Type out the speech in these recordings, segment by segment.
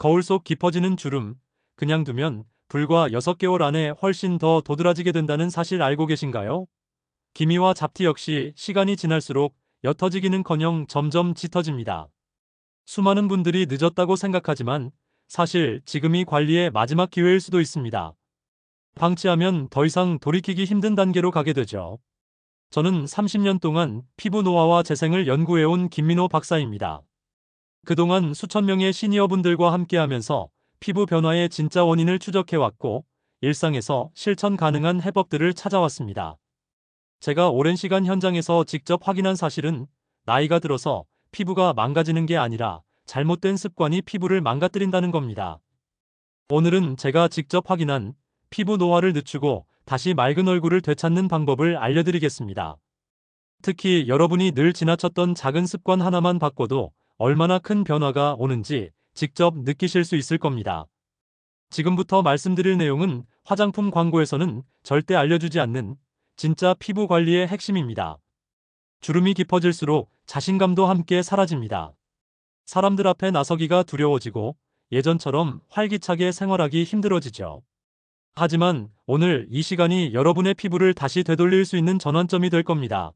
거울 속 깊어지는 주름, 그냥 두면 불과 6개월 안에 훨씬 더 도드라지게 된다는 사실 알고 계신가요? 기미와 잡티 역시 시간이 지날수록 옅어지기는커녕 점점 짙어집니다. 수많은 분들이 늦었다고 생각하지만 사실 지금이 관리의 마지막 기회일 수도 있습니다. 방치하면 더 이상 돌이키기 힘든 단계로 가게 되죠. 저는 30년 동안 피부 노화와 재생을 연구해온 김민호 박사입니다. 그동안 수천 명의 시니어분들과 함께하면서 피부 변화의 진짜 원인을 추적해왔고 일상에서 실천 가능한 해법들을 찾아왔습니다. 제가 오랜 시간 현장에서 직접 확인한 사실은 나이가 들어서 피부가 망가지는 게 아니라 잘못된 습관이 피부를 망가뜨린다는 겁니다. 오늘은 제가 직접 확인한 피부 노화를 늦추고 다시 맑은 얼굴을 되찾는 방법을 알려드리겠습니다. 특히 여러분이 늘 지나쳤던 작은 습관 하나만 바꿔도 얼마나 큰 변화가 오는지 직접 느끼실 수 있을 겁니다. 지금부터 말씀드릴 내용은 화장품 광고에서는 절대 알려주지 않는 진짜 피부 관리의 핵심입니다. 주름이 깊어질수록 자신감도 함께 사라집니다. 사람들 앞에 나서기가 두려워지고 예전처럼 활기차게 생활하기 힘들어지죠. 하지만 오늘 이 시간이 여러분의 피부를 다시 되돌릴 수 있는 전환점이 될 겁니다.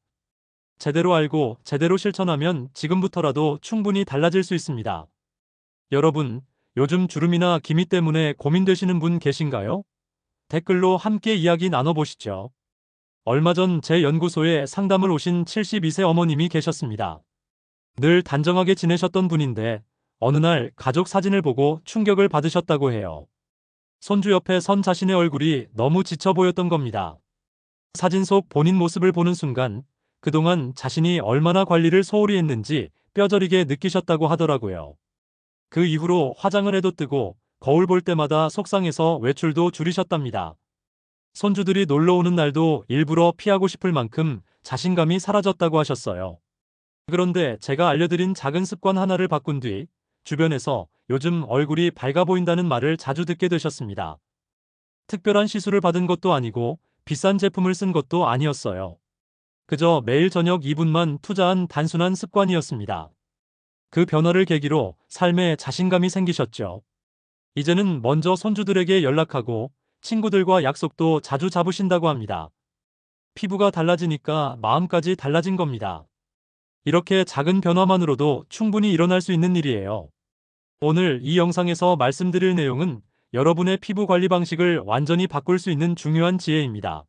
제대로 알고 제대로 실천하면 지금부터라도 충분히 달라질 수 있습니다. 여러분, 요즘 주름이나 기미 때문에 고민되시는 분 계신가요? 댓글로 함께 이야기 나눠보시죠. 얼마 전 제 연구소에 상담을 오신 72세 어머님이 계셨습니다. 늘 단정하게 지내셨던 분인데 어느 날 가족 사진을 보고 충격을 받으셨다고 해요. 손주 옆에 선 자신의 얼굴이 너무 지쳐 보였던 겁니다. 사진 속 본인 모습을 보는 순간 그동안 자신이 얼마나 관리를 소홀히 했는지 뼈저리게 느끼셨다고 하더라고요. 그 이후로 화장을 해도 뜨고 거울 볼 때마다 속상해서 외출도 줄이셨답니다. 손주들이 놀러 오는 날도 일부러 피하고 싶을 만큼 자신감이 사라졌다고 하셨어요. 그런데 제가 알려드린 작은 습관 하나를 바꾼 뒤 주변에서 요즘 얼굴이 밝아 보인다는 말을 자주 듣게 되셨습니다. 특별한 시술을 받은 것도 아니고 비싼 제품을 쓴 것도 아니었어요. 그저 매일 저녁 2분만 투자한 단순한 습관이었습니다. 그 변화를 계기로 삶에 자신감이 생기셨죠. 이제는 먼저 손주들에게 연락하고 친구들과 약속도 자주 잡으신다고 합니다. 피부가 달라지니까 마음까지 달라진 겁니다. 이렇게 작은 변화만으로도 충분히 일어날 수 있는 일이에요. 오늘 이 영상에서 말씀드릴 내용은 여러분의 피부 관리 방식을 완전히 바꿀 수 있는 중요한 지혜입니다.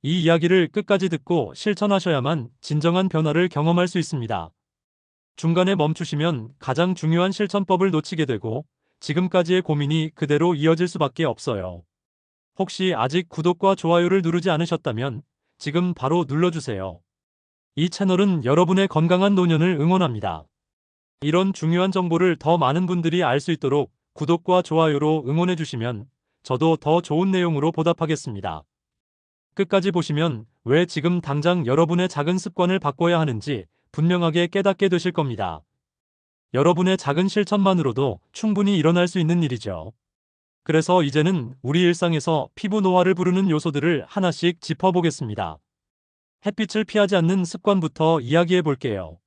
이 이야기를 끝까지 듣고 실천하셔야만 진정한 변화를 경험할 수 있습니다. 중간에 멈추시면 가장 중요한 실천법을 놓치게 되고 지금까지의 고민이 그대로 이어질 수밖에 없어요. 혹시 아직 구독과 좋아요를 누르지 않으셨다면 지금 바로 눌러주세요. 이 채널은 여러분의 건강한 노년을 응원합니다. 이런 중요한 정보를 더 많은 분들이 알 수 있도록 구독과 좋아요로 응원해주시면 저도 더 좋은 내용으로 보답하겠습니다. 끝까지 보시면 왜 지금 당장 여러분의 작은 습관을 바꿔야 하는지 분명하게 깨닫게 되실 겁니다. 여러분의 작은 실천만으로도 충분히 일어날 수 있는 일이죠. 그래서 이제는 우리 일상에서 피부 노화를 부르는 요소들을 하나씩 짚어보겠습니다. 햇빛을 피하지 않는 습관부터 이야기해 볼게요.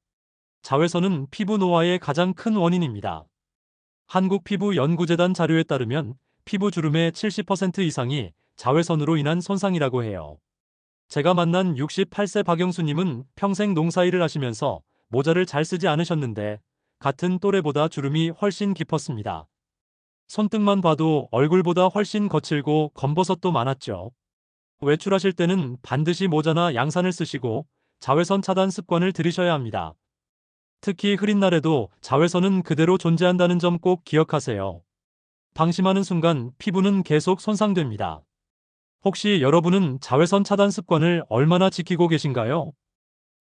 자외선은 피부 노화의 가장 큰 원인입니다. 한국피부연구재단 자료에 따르면 피부 주름의 70% 이상이 자외선으로 인한 손상이라고 해요. 제가 만난 68세 박영수님은 평생 농사일을 하시면서 모자를 잘 쓰지 않으셨는데 같은 또래보다 주름이 훨씬 깊었습니다. 손등만 봐도 얼굴보다 훨씬 거칠고 검버섯도 많았죠. 외출하실 때는 반드시 모자나 양산을 쓰시고 자외선 차단 습관을 들이셔야 합니다. 특히 흐린 날에도 자외선은 그대로 존재한다는 점 꼭 기억하세요. 방심하는 순간 피부는 계속 손상됩니다. 혹시 여러분은 자외선 차단 습관을 얼마나 지키고 계신가요?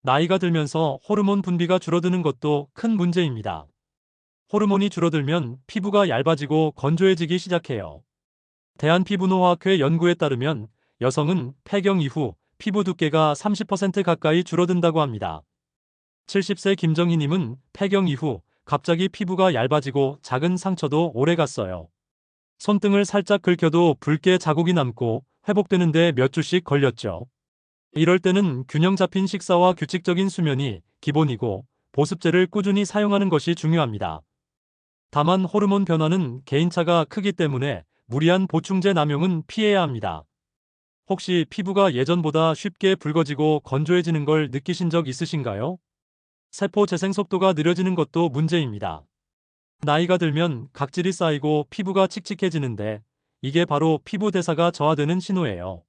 나이가 들면서 호르몬 분비가 줄어드는 것도 큰 문제입니다. 호르몬이 줄어들면 피부가 얇아지고 건조해지기 시작해요. 대한피부노화학회 연구에 따르면 여성은 폐경 이후 피부 두께가 30% 가까이 줄어든다고 합니다. 70세 김정희님은 폐경 이후 갑자기 피부가 얇아지고 작은 상처도 오래 갔어요. 손등을 살짝 긁혀도 붉게 자국이 남고 회복되는데 몇 주씩 걸렸죠. 이럴 때는 균형 잡힌 식사와 규칙적인 수면이 기본이고 보습제를 꾸준히 사용하는 것이 중요합니다. 다만 호르몬 변화는 개인차가 크기 때문에 무리한 보충제 남용은 피해야 합니다. 혹시 피부가 예전보다 쉽게 붉어지고 건조해지는 걸 느끼신 적 있으신가요? 세포 재생 속도가 느려지는 것도 문제입니다. 나이가 들면 각질이 쌓이고 피부가 칙칙해지는데 이게 바로 피부 대사가 저하되는 신호예요.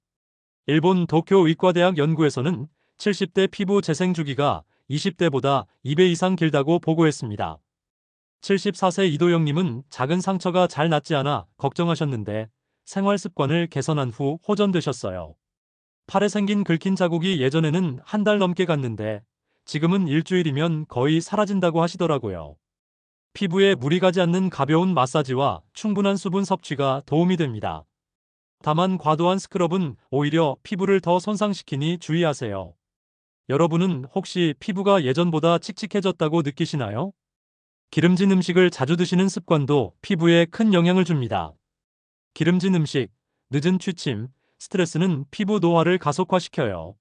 일본 도쿄 의과대학 연구에서는 70대 피부 재생 주기가 20대보다 2배 이상 길다고 보고했습니다. 74세 이도영님은 작은 상처가 잘 낫지 않아 걱정하셨는데 생활 습관을 개선한 후 호전되셨어요. 팔에 생긴 긁힌 자국이 예전에는 한 달 넘게 갔는데 지금은 일주일이면 거의 사라진다고 하시더라고요. 피부에 무리 가지 않는 가벼운 마사지와 충분한 수분 섭취가 도움이 됩니다. 다만 과도한 스크럽은 오히려 피부를 더 손상시키니 주의하세요. 여러분은 혹시 피부가 예전보다 칙칙해졌다고 느끼시나요? 기름진 음식을 자주 드시는 습관도 피부에 큰 영향을 줍니다. 기름진 음식, 늦은 취침, 스트레스는 피부 노화를 가속화시켜요.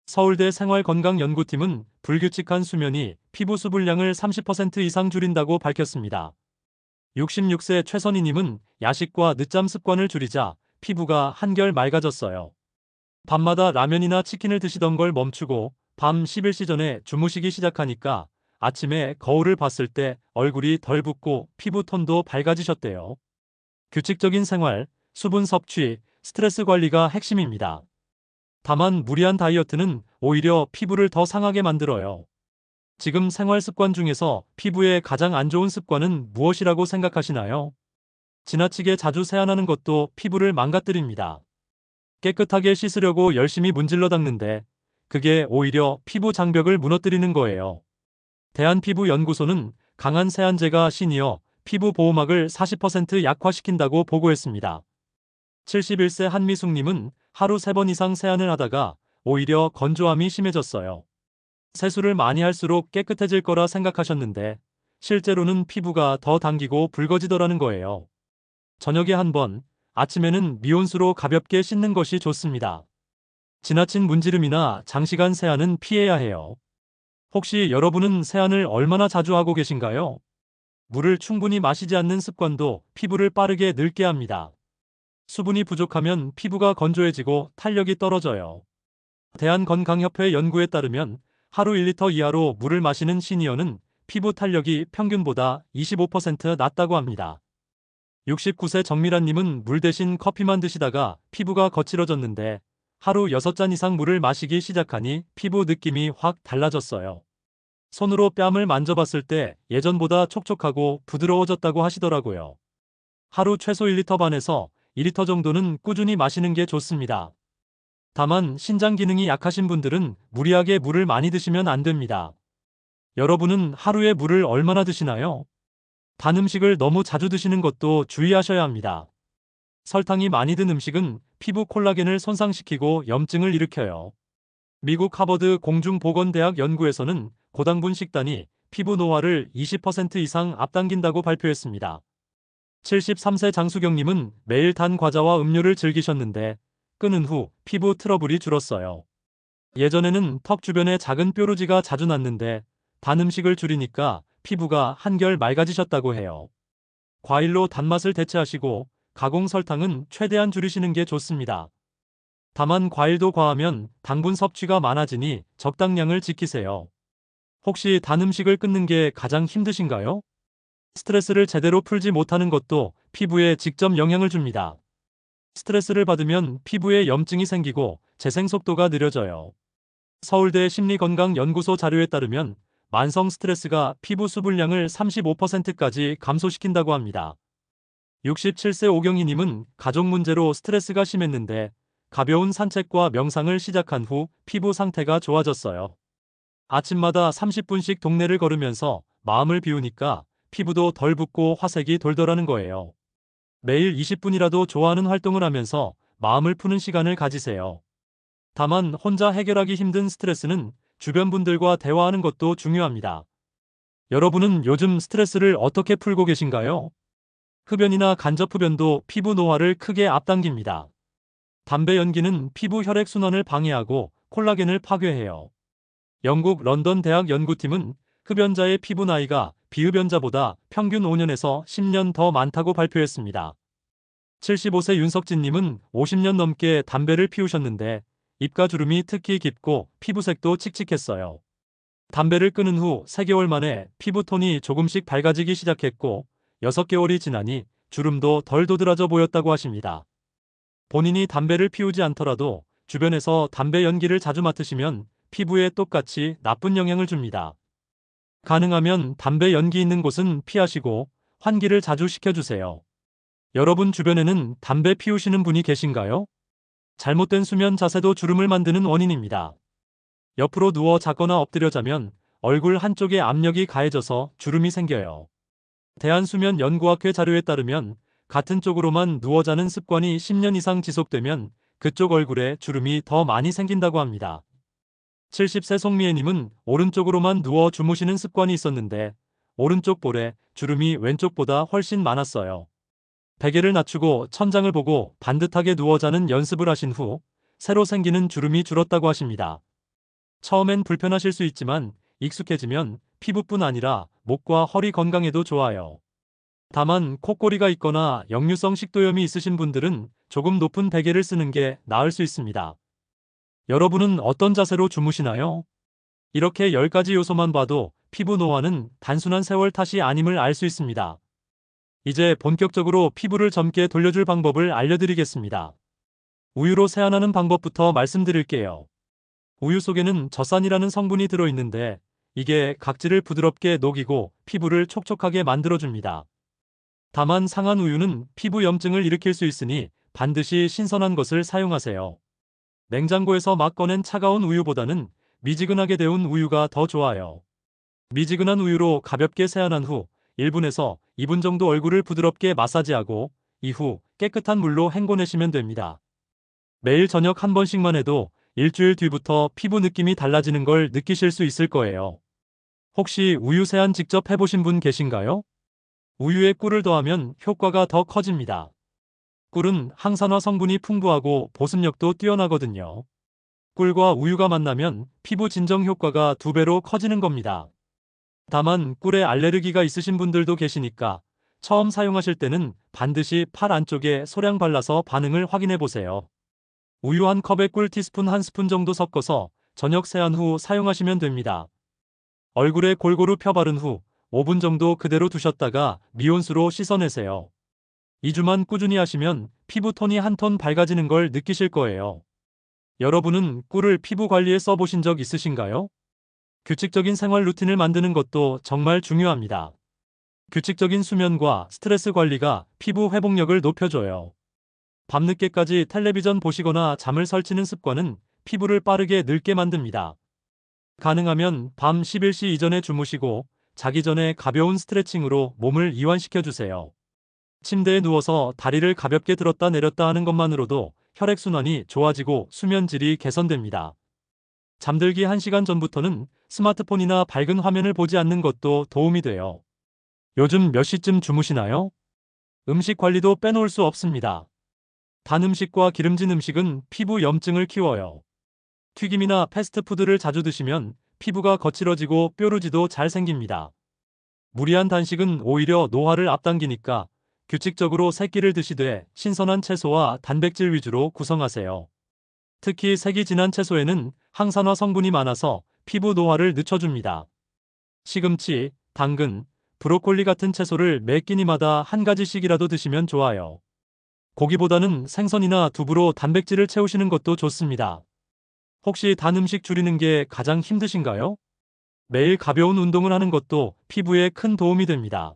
서울대 생활건강연구팀은 불규칙한 수면이 피부 수분량을 30% 이상 줄인다고 밝혔습니다. 66세 최선희님은 야식과 늦잠 습관을 줄이자 피부가 한결 맑아졌어요. 밤마다 라면이나 치킨을 드시던 걸 멈추고 밤 11시 전에 주무시기 시작하니까 아침에 거울을 봤을 때 얼굴이 덜 붓고 피부 톤도 밝아지셨대요. 규칙적인 생활, 수분 섭취, 스트레스 관리가 핵심입니다. 다만 무리한 다이어트는 오히려 피부를 더 상하게 만들어요. 지금 생활 습관 중에서 피부에 가장 안 좋은 습관은 무엇이라고 생각하시나요? 지나치게 자주 세안하는 것도 피부를 망가뜨립니다. 깨끗하게 씻으려고 열심히 문질러 닦는데 그게 오히려 피부 장벽을 무너뜨리는 거예요. 대한피부연구소는 강한 세안제가 시니어 피부 보호막을 40% 약화시킨다고 보고했습니다. 71세 한미숙님은 하루 3번 이상 세안을 하다가 오히려 건조함이 심해졌어요. 세수를 많이 할수록 깨끗해질 거라 생각하셨는데 실제로는 피부가 더 당기고 붉어지더라는 거예요. 저녁에 한 번, 아침에는 미온수로 가볍게 씻는 것이 좋습니다. 지나친 문지름이나 장시간 세안은 피해야 해요. 혹시 여러분은 세안을 얼마나 자주 하고 계신가요? 물을 충분히 마시지 않는 습관도 피부를 빠르게 늙게 합니다. 수분이 부족하면 피부가 건조해지고 탄력이 떨어져요. 대한건강협회 연구에 따르면 하루 1리터 이하로 물을 마시는 시니어는 피부 탄력이 평균보다 25% 낮다고 합니다. 69세 정미란님은 물 대신 커피만 드시다가 피부가 거칠어졌는데 하루 6잔 이상 물을 마시기 시작하니 피부 느낌이 확 달라졌어요. 손으로 뺨을 만져봤을 때 예전보다 촉촉하고 부드러워졌다고 하시더라고요. 하루 최소 1리터 반에서 2리터 정도는 꾸준히 마시는 게 좋습니다. 다만 신장 기능이 약하신 분들은 무리하게 물을 많이 드시면 안 됩니다. 여러분은 하루에 물을 얼마나 드시나요? 단 음식을 너무 자주 드시는 것도 주의하셔야 합니다. 설탕이 많이 든 음식은 피부 콜라겐을 손상시키고 염증을 일으켜요. 미국 하버드 공중보건대학 연구에서는 고당분 식단이 피부 노화를 20% 이상 앞당긴다고 발표했습니다. 73세 장수경님은 매일 단 과자와 음료를 즐기셨는데 끊은 후 피부 트러블이 줄었어요. 예전에는 턱 주변에 작은 뾰루지가 자주 났는데 단 음식을 줄이니까 피부가 한결 맑아지셨다고 해요. 과일로 단맛을 대체하시고 가공 설탕은 최대한 줄이시는 게 좋습니다. 다만 과일도 과하면 당분 섭취가 많아지니 적당량을 지키세요. 혹시 단 음식을 끊는 게 가장 힘드신가요? 스트레스를 제대로 풀지 못하는 것도 피부에 직접 영향을 줍니다. 스트레스를 받으면 피부에 염증이 생기고 재생 속도가 느려져요. 서울대 심리건강연구소 자료에 따르면 만성 스트레스가 피부 수분량을 35%까지 감소시킨다고 합니다. 67세 오경희님은 가족 문제로 스트레스가 심했는데 가벼운 산책과 명상을 시작한 후 피부 상태가 좋아졌어요. 아침마다 30분씩 동네를 걸으면서 마음을 비우니까 피부도 덜 붓고 화색이 돌더라는 거예요. 매일 20분이라도 좋아하는 활동을 하면서 마음을 푸는 시간을 가지세요. 다만 혼자 해결하기 힘든 스트레스는 주변 분들과 대화하는 것도 중요합니다. 여러분은 요즘 스트레스를 어떻게 풀고 계신가요? 흡연이나 간접 흡연도 피부 노화를 크게 앞당깁니다. 담배 연기는 피부 혈액순환을 방해하고 콜라겐을 파괴해요. 영국 런던 대학 연구팀은 흡연자의 피부 나이가 비흡연자보다 평균 5년에서 10년 더 많다고 발표했습니다. 75세 윤석진님은 50년 넘게 담배를 피우셨는데 입가 주름이 특히 깊고 피부색도 칙칙했어요. 담배를 끊은 후 3개월 만에 피부톤이 조금씩 밝아지기 시작했고 6개월이 지나니 주름도 덜 도드라져 보였다고 하십니다. 본인이 담배를 피우지 않더라도 주변에서 담배 연기를 자주 맡으시면 피부에 똑같이 나쁜 영향을 줍니다. 가능하면 담배 연기 있는 곳은 피하시고 환기를 자주 시켜주세요. 여러분 주변에는 담배 피우시는 분이 계신가요? 잘못된 수면 자세도 주름을 만드는 원인입니다. 옆으로 누워 자거나 엎드려 자면 얼굴 한쪽에 압력이 가해져서 주름이 생겨요. 대한수면연구학회 자료에 따르면 같은 쪽으로만 누워 자는 습관이 10년 이상 지속되면 그쪽 얼굴에 주름이 더 많이 생긴다고 합니다. 70세 송미애님은 오른쪽으로만 누워 주무시는 습관이 있었는데 오른쪽 볼에 주름이 왼쪽보다 훨씬 많았어요. 베개를 낮추고 천장을 보고 반듯하게 누워 자는 연습을 하신 후 새로 생기는 주름이 줄었다고 하십니다. 처음엔 불편하실 수 있지만 익숙해지면 피부뿐 아니라 목과 허리 건강에도 좋아요. 다만 콧골이가 있거나 역류성 식도염이 있으신 분들은 조금 높은 베개를 쓰는 게 나을 수 있습니다. 여러분은 어떤 자세로 주무시나요? 이렇게 10가지 요소만 봐도 피부 노화는 단순한 세월 탓이 아님을 알 수 있습니다. 이제 본격적으로 피부를 젊게 돌려줄 방법을 알려드리겠습니다. 우유로 세안하는 방법부터 말씀드릴게요. 우유 속에는 젖산이라는 성분이 들어있는데 이게 각질을 부드럽게 녹이고 피부를 촉촉하게 만들어줍니다. 다만 상한 우유는 피부 염증을 일으킬 수 있으니 반드시 신선한 것을 사용하세요. 냉장고에서 막 꺼낸 차가운 우유보다는 미지근하게 데운 우유가 더 좋아요. 미지근한 우유로 가볍게 세안한 후 1분에서 2분 정도 얼굴을 부드럽게 마사지하고 이후 깨끗한 물로 헹궈내시면 됩니다. 매일 저녁 한 번씩만 해도 일주일 뒤부터 피부 느낌이 달라지는 걸 느끼실 수 있을 거예요. 혹시 우유 세안 직접 해보신 분 계신가요? 우유에 꿀을 더하면 효과가 더 커집니다. 꿀은 항산화 성분이 풍부하고 보습력도 뛰어나거든요. 꿀과 우유가 만나면 피부 진정 효과가 2배로 커지는 겁니다. 다만 꿀에 알레르기가 있으신 분들도 계시니까 처음 사용하실 때는 반드시 팔 안쪽에 소량 발라서 반응을 확인해 보세요. 우유 한 컵에 꿀 티스푼 1스푼 정도 섞어서 저녁 세안 후 사용하시면 됩니다. 얼굴에 골고루 펴 바른 후 5분 정도 그대로 두셨다가 미온수로 씻어내세요. 2주만 꾸준히 하시면 피부톤이 한 톤 밝아지는 걸 느끼실 거예요. 여러분은 꿀을 피부 관리에 써보신 적 있으신가요? 규칙적인 생활 루틴을 만드는 것도 정말 중요합니다. 규칙적인 수면과 스트레스 관리가 피부 회복력을 높여줘요. 밤늦게까지 텔레비전 보시거나 잠을 설치는 습관은 피부를 빠르게 늙게 만듭니다. 가능하면 밤 11시 이전에 주무시고 자기 전에 가벼운 스트레칭으로 몸을 이완시켜주세요. 침대에 누워서 다리를 가볍게 들었다 내렸다 하는 것만으로도 혈액순환이 좋아지고 수면질이 개선됩니다. 잠들기 1시간 전부터는 스마트폰이나 밝은 화면을 보지 않는 것도 도움이 돼요. 요즘 몇 시쯤 주무시나요? 음식 관리도 빼놓을 수 없습니다. 단 음식과 기름진 음식은 피부 염증을 키워요. 튀김이나 패스트푸드를 자주 드시면 피부가 거칠어지고 뾰루지도 잘 생깁니다. 무리한 단식은 오히려 노화를 앞당기니까 규칙적으로 3끼를 드시되 신선한 채소와 단백질 위주로 구성하세요. 특히 색이 진한 채소에는 항산화 성분이 많아서 피부 노화를 늦춰줍니다. 시금치, 당근, 브로콜리 같은 채소를 매 끼니마다 한 가지씩이라도 드시면 좋아요. 고기보다는 생선이나 두부로 단백질을 채우시는 것도 좋습니다. 혹시 단 음식 줄이는 게 가장 힘드신가요? 매일 가벼운 운동을 하는 것도 피부에 큰 도움이 됩니다.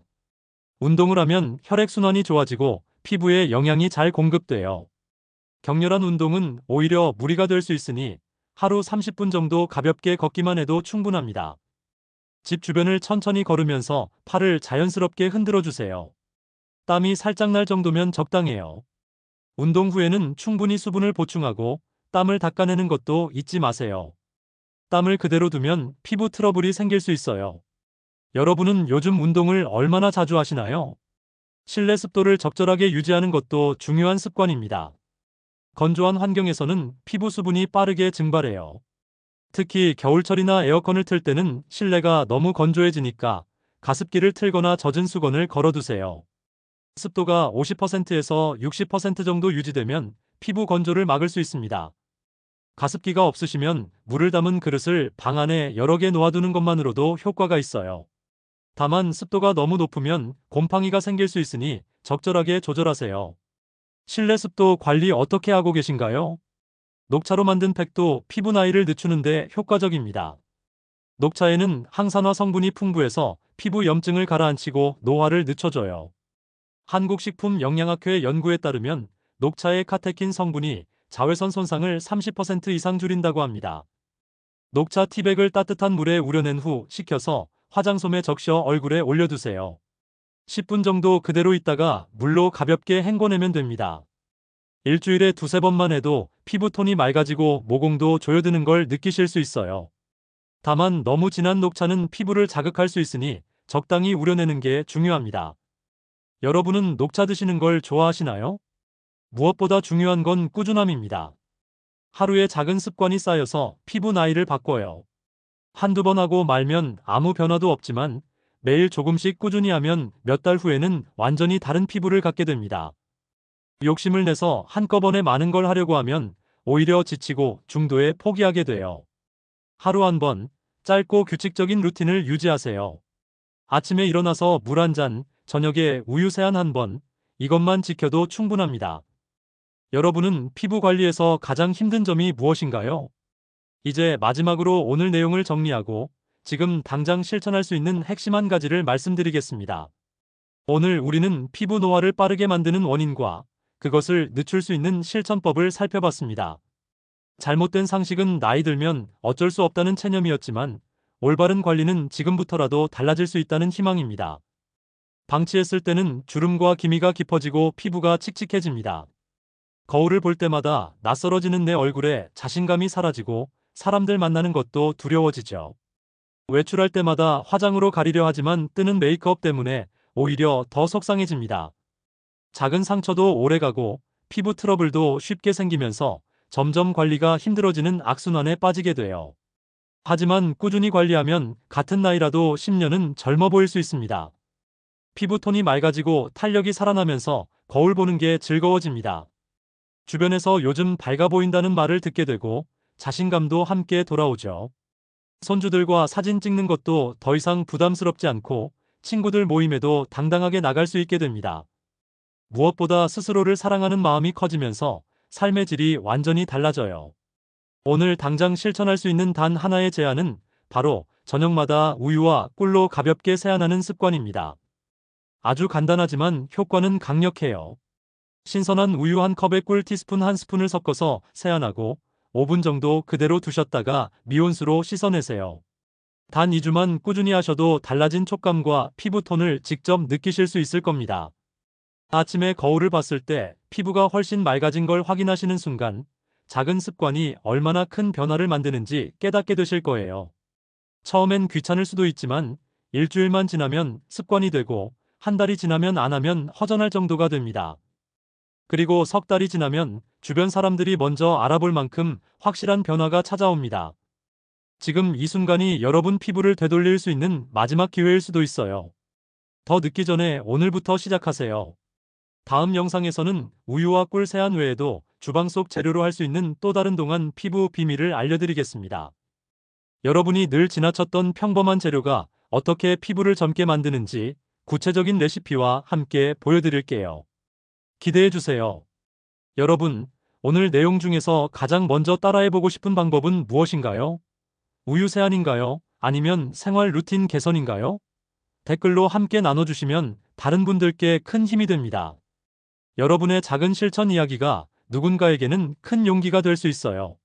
운동을 하면 혈액순환이 좋아지고 피부에 영양이 잘 공급돼요. 격렬한 운동은 오히려 무리가 될 수 있으니 하루 30분 정도 가볍게 걷기만 해도 충분합니다. 집 주변을 천천히 걸으면서 팔을 자연스럽게 흔들어 주세요. 땀이 살짝 날 정도면 적당해요. 운동 후에는 충분히 수분을 보충하고 땀을 닦아내는 것도 잊지 마세요. 땀을 그대로 두면 피부 트러블이 생길 수 있어요. 여러분은 요즘 운동을 얼마나 자주 하시나요? 실내 습도를 적절하게 유지하는 것도 중요한 습관입니다. 건조한 환경에서는 피부 수분이 빠르게 증발해요. 특히 겨울철이나 에어컨을 틀 때는 실내가 너무 건조해지니까 가습기를 틀거나 젖은 수건을 걸어두세요. 습도가 50%에서 60% 정도 유지되면 피부 건조를 막을 수 있습니다. 가습기가 없으시면 물을 담은 그릇을 방 안에 여러 개 놓아두는 것만으로도 효과가 있어요. 다만 습도가 너무 높으면 곰팡이가 생길 수 있으니 적절하게 조절하세요. 실내 습도 관리 어떻게 하고 계신가요? 녹차로 만든 팩도 피부 나이를 늦추는데 효과적입니다. 녹차에는 항산화 성분이 풍부해서 피부 염증을 가라앉히고 노화를 늦춰줘요. 한국식품영양학회 연구에 따르면 녹차의 카테킨 성분이 자외선 손상을 30% 이상 줄인다고 합니다. 녹차 티백을 따뜻한 물에 우려낸 후 식혀서 화장솜에 적셔 얼굴에 올려두세요. 10분 정도 그대로 있다가 물로 가볍게 헹궈내면 됩니다. 일주일에 두세 번만 해도 피부톤이 맑아지고 모공도 조여드는 걸 느끼실 수 있어요. 다만 너무 진한 녹차는 피부를 자극할 수 있으니 적당히 우려내는 게 중요합니다. 여러분은 녹차 드시는 걸 좋아하시나요? 무엇보다 중요한 건 꾸준함입니다. 하루에 작은 습관이 쌓여서 피부 나이를 바꿔요. 한두 번 하고 말면 아무 변화도 없지만 매일 조금씩 꾸준히 하면 몇 달 후에는 완전히 다른 피부를 갖게 됩니다. 욕심을 내서 한꺼번에 많은 걸 하려고 하면 오히려 지치고 중도에 포기하게 돼요. 하루 한 번 짧고 규칙적인 루틴을 유지하세요. 아침에 일어나서 물 한 잔, 저녁에 우유 세안 한 번, 이것만 지켜도 충분합니다. 여러분은 피부 관리에서 가장 힘든 점이 무엇인가요? 이제 마지막으로 오늘 내용을 정리하고 지금 당장 실천할 수 있는 핵심 한 가지를 말씀드리겠습니다. 오늘 우리는 피부 노화를 빠르게 만드는 원인과 그것을 늦출 수 있는 실천법을 살펴봤습니다. 잘못된 상식은 나이 들면 어쩔 수 없다는 체념이었지만 올바른 관리는 지금부터라도 달라질 수 있다는 희망입니다. 방치했을 때는 주름과 기미가 깊어지고 피부가 칙칙해집니다. 거울을 볼 때마다 낯설어지는 내 얼굴에 자신감이 사라지고 사람들 만나는 것도 두려워지죠. 외출할 때마다 화장으로 가리려 하지만 뜨는 메이크업 때문에 오히려 더 속상해집니다. 작은 상처도 오래가고 피부 트러블도 쉽게 생기면서 점점 관리가 힘들어지는 악순환에 빠지게 돼요. 하지만 꾸준히 관리하면 같은 나이라도 10년은 젊어 보일 수 있습니다. 피부톤이 맑아지고 탄력이 살아나면서 거울 보는 게 즐거워집니다. 주변에서 요즘 밝아 보인다는 말을 듣게 되고 자신감도 함께 돌아오죠. 손주들과 사진 찍는 것도 더 이상 부담스럽지 않고 친구들 모임에도 당당하게 나갈 수 있게 됩니다. 무엇보다 스스로를 사랑하는 마음이 커지면서 삶의 질이 완전히 달라져요. 오늘 당장 실천할 수 있는 단 하나의 제안은 바로 저녁마다 우유와 꿀로 가볍게 세안하는 습관입니다. 아주 간단하지만 효과는 강력해요. 신선한 우유 한 컵에 꿀 티스푼 한 스푼을 섞어서 세안하고 5분 정도 그대로 두셨다가 미온수로 씻어내세요. 단 2주만 꾸준히 하셔도 달라진 촉감과 피부톤을 직접 느끼실 수 있을 겁니다. 아침에 거울을 봤을 때 피부가 훨씬 맑아진 걸 확인하시는 순간 작은 습관이 얼마나 큰 변화를 만드는지 깨닫게 되실 거예요. 처음엔 귀찮을 수도 있지만 일주일만 지나면 습관이 되고 한 달이 지나면 안 하면 허전할 정도가 됩니다. 그리고 석 달이 지나면 주변 사람들이 먼저 알아볼 만큼 확실한 변화가 찾아옵니다. 지금 이 순간이 여러분 피부를 되돌릴 수 있는 마지막 기회일 수도 있어요. 더 늦기 전에 오늘부터 시작하세요. 다음 영상에서는 우유와 꿀 세안 외에도 주방 속 재료로 할 수 있는 또 다른 동안 피부 비밀을 알려드리겠습니다. 여러분이 늘 지나쳤던 평범한 재료가 어떻게 피부를 젊게 만드는지 구체적인 레시피와 함께 보여드릴게요. 기대해주세요. 여러분, 오늘 내용 중에서 가장 먼저 따라해보고 싶은 방법은 무엇인가요? 우유 세안인가요? 아니면 생활 루틴 개선인가요? 댓글로 함께 나눠주시면 다른 분들께 큰 힘이 됩니다. 여러분의 작은 실천 이야기가 누군가에게는 큰 용기가 될 수 있어요.